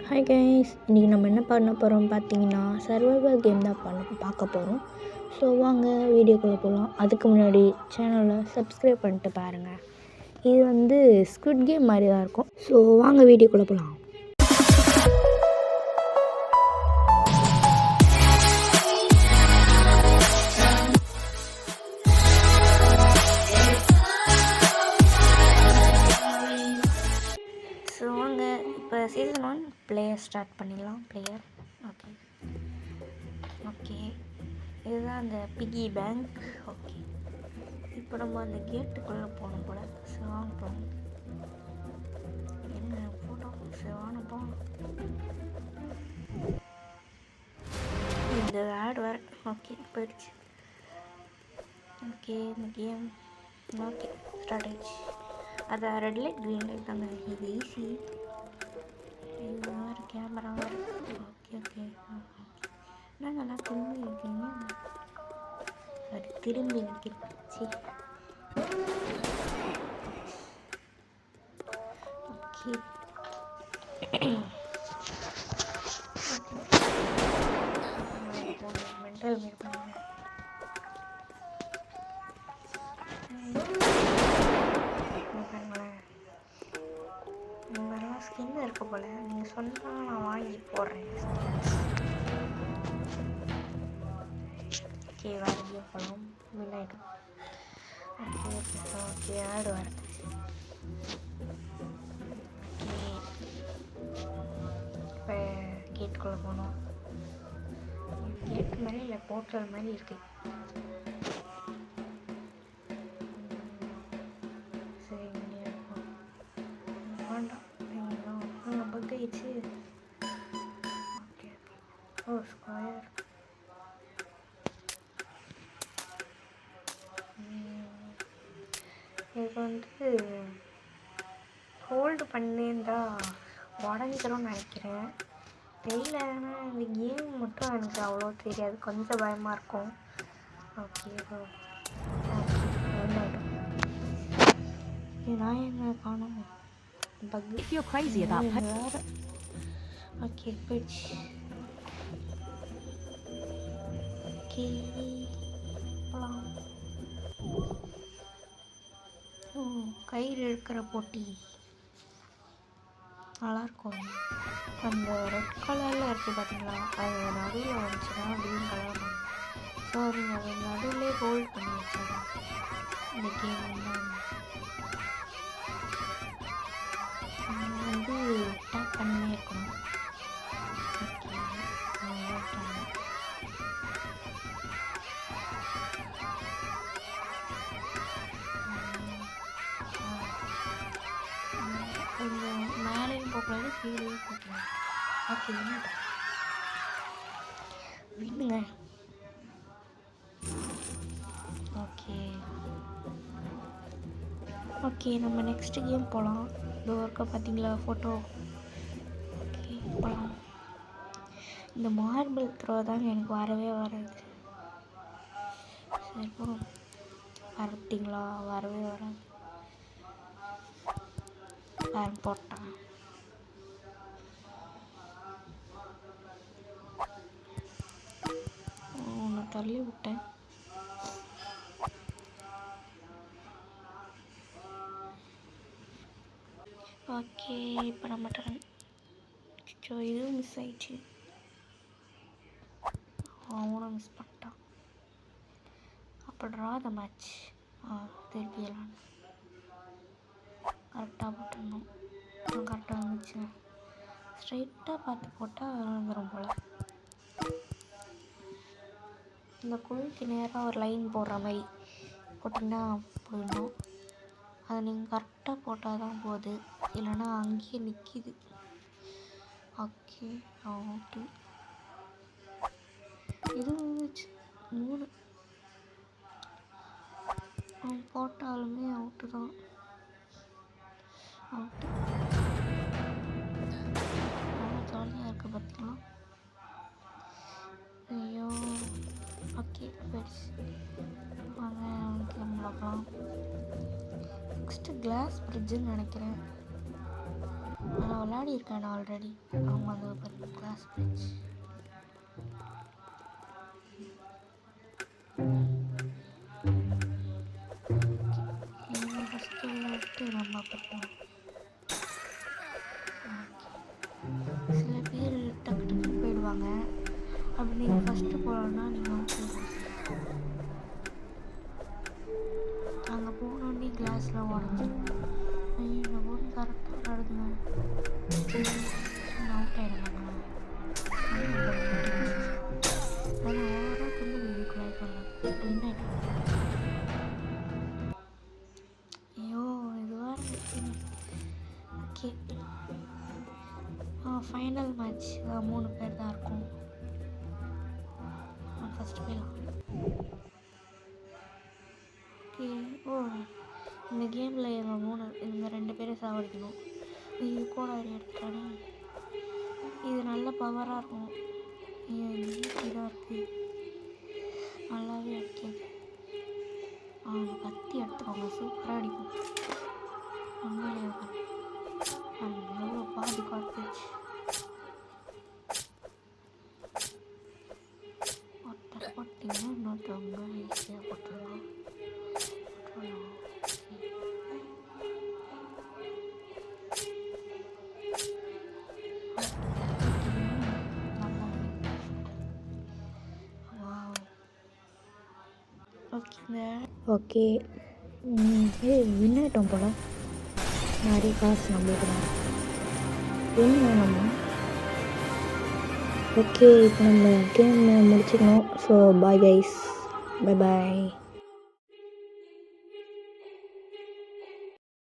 Hi guys, இன்றைக்கி நம்ம என்ன பண்ண போகிறோம் பார்த்தீங்கன்னா சர்வைவல் கேம் தான் பார்க்க போகிறோம். ஸோ வாங்க வீடியோக்குள்ளே போகலாம். அதுக்கு முன்னாடி சேனலை சப்ஸ்கிரைப் பண்ணிட்டு பாருங்கள். இது ஸ்குவிட் கேம் மாதிரி தான் இருக்கும். ஸோ வாங்க வீடியோக்குள்ளே போகலாம். ஸோ வாங்க இப்போ சீசன் 1 பிளேயர் ஸ்டார்ட் பண்ணிடலாம். பிளேயர் ஓகே இதுதான் அந்த பிகி பேங்க். ஓகே இப்போ நம்ம அந்த கேட்டுக்குள்ளே போகணும் போல். ஸோ வாங்க போகணும். என்ன போட்டோம்? ஸோ வாங்க போகணும். இந்த ஆட் வேறு. ஓகே போயிடுச்சு. ஓகே இந்த கேம் ஓகே ஸ்டார்ட் ஆயிடுச்சு. அது ரெட் லைட் க்ரீன் லைட் தாங்க. இது ஈஸி. இது வேறு கேமரா வேறு. ஓகே என்ன நல்லா திரும்பி இருக்கீங்க. அது திரும்பி நிற்கிச்சு. ஓகே மென்டல் மேட் பண்ணுங்க. இந்தமாதிரிலாம் ஸ்கின் இருக்க போல். நீங்கள் சொன்னால் நான் வாங்கி போடுறேன். ஓகே வேறு எங்கேயோ போகலாம். வின் ஆகிடும். ஓகே ஆடு வர. இப்போ கேட்டுக்குள்ளே போகணும். கேட் மாதிரி இல்லை, போர்ட்டல் மாதிரி இருக்குது. பக்காயிடுச்சு. Okay square. இது ஹோல்டு பண்ணியிருந்தா உடஞ்சிரும்னு நினைக்கிறேன். தெரியல. ஆனால் இந்த கேம் மட்டும் எனக்கு அவ்வளோ தெரியாது. கொஞ்சம் பயமாக இருக்கும். ஓகே நான் என்ன காணும் bug. If you're crazy about வேறு. ஓகே போயிடுச்சு. ஓகே போகலாம். கயிறு இருக்கிற போட்டி நல்லாயிருக்கும். அந்த ரெட் கலரில் இருக்குது பார்த்தீங்களா, அது நடுவில் வந்துச்சுன்னா க்ரீன் கலர். ஸோ அது நடுவிலே ஹோல்ட் பண்ணி வச்சிடலாம். இந்த கேம் டேப் பண்ணியே இருக்கணும். கொஞ்சம் மேலேயும் போகக்கூடாது, கீழேயும் போகக்கூடாது. ஓகே வின்னுங்க. ஓகே நம்ம நெக்ஸ்ட் கேம் போகலாம். இதோ இருக்க பார்த்தீங்களா ஃபோட்டோ. ஓகே போகலாம். இந்த மார்பிள் த்ரோ தாங்க எனக்கு வரவே வராது. சரி போகணும். பார்த்தீங்களா வரவே வராது. வேறு போட்டான். ஒன்று தள்ளி விட்டேன். ஓகே இப்போ நம்ம டர்ன். இதுவும் மிஸ் ஆயிடுச்சு. அவனும் மிஸ் பண்ணிட்டான். அப்போ ட்ரா த மேட்ச். திருப்பி எல்லாம் கரெக்டாக போட்டுடணும். கரெக்டாக வந்துச்சு. ஸ்ட்ரைட்டாக பார்த்து போட்டால் வந்துடும் போல். இந்த குழிக்கு நேராக ஒரு லைன் போடுற மாதிரி போட்டிங்கன்னா போயிடணும். அதை நீங்கள் கரெக்டாக போட்டால் தான் போகுது, இல்லைன்னா அங்கேயே நிற்கிது. Okay out. இது வந்துச்சு 3. அவன் போட்டாலுமே அவுட்டு தான். அவுட்டு ஜாலியாக இருக்குது பார்த்தீங்களா. ஐயோ ஓகே போயிடுச்சு. வாங்க கேம் பார்க்கலாம். நெக்ஸ்ட்டு கிளாஸ் பிரிட்ஜுன்னு நினைக்கிறேன். நான் விளையாடி இருக்கேன் ஆல்ரெடி. ஆமாம், அது கிளாஸ் பிரிட்ஜ். ஃபஸ்ட்டு விளையாட்டு நம்ம அப்புறம் சில பேர் டக்கு டக்குன்னு போயிடுவாங்க. அப்படி நீங்கள் ஃபஸ்ட்டு போகலன்னா நீங்கள் அங்கே போனோடனே கிளாஸ்லாம் உடஞ்சிடும். இந்த போர்டு கரெக்டாக நடக்குங்க. அவுட் ஆகிடுவாங்க. அது ஓவராக கொண்டு வீட்டுக்குள்ளே பண்ணலாம். ஐயோ இதுவாக இருக்கு. ஓகே, ஃபைனல் மேட்ச் 3 பேர் தான் இருக்கும். ஃபஸ்ட்டு போயிடலாம். ஓகே. இந்த கேமில் இவங்க 2 பேரும் சாவடிக்கணும். இது கூட எடுத்துட்டானே. இது நல்ல பவராக இருக்கும். இதாக இருக்குது, நல்லாவே அடிக்காது. கத்தி எடுத்துக்கோங்க, சூப்பராக அடிக்கும். உண்மையிலே எவ்வளோ பாதி காட்டுச்சு. ஒருத்தர் போட்டிங்கன்னா இன்னொருத்தவங்க ஈஸியாக போட்டுருவோம். ஓகே, வின் ஆகிட்டோம் போல். நிறைய காசு நம்மளுக்கு தான் வின் வேணுமா? ஓகே, இப்போ நம்ம கேம் முடிச்சுக்கணும். ஸோ பாய் கைஸ், பை பாய்.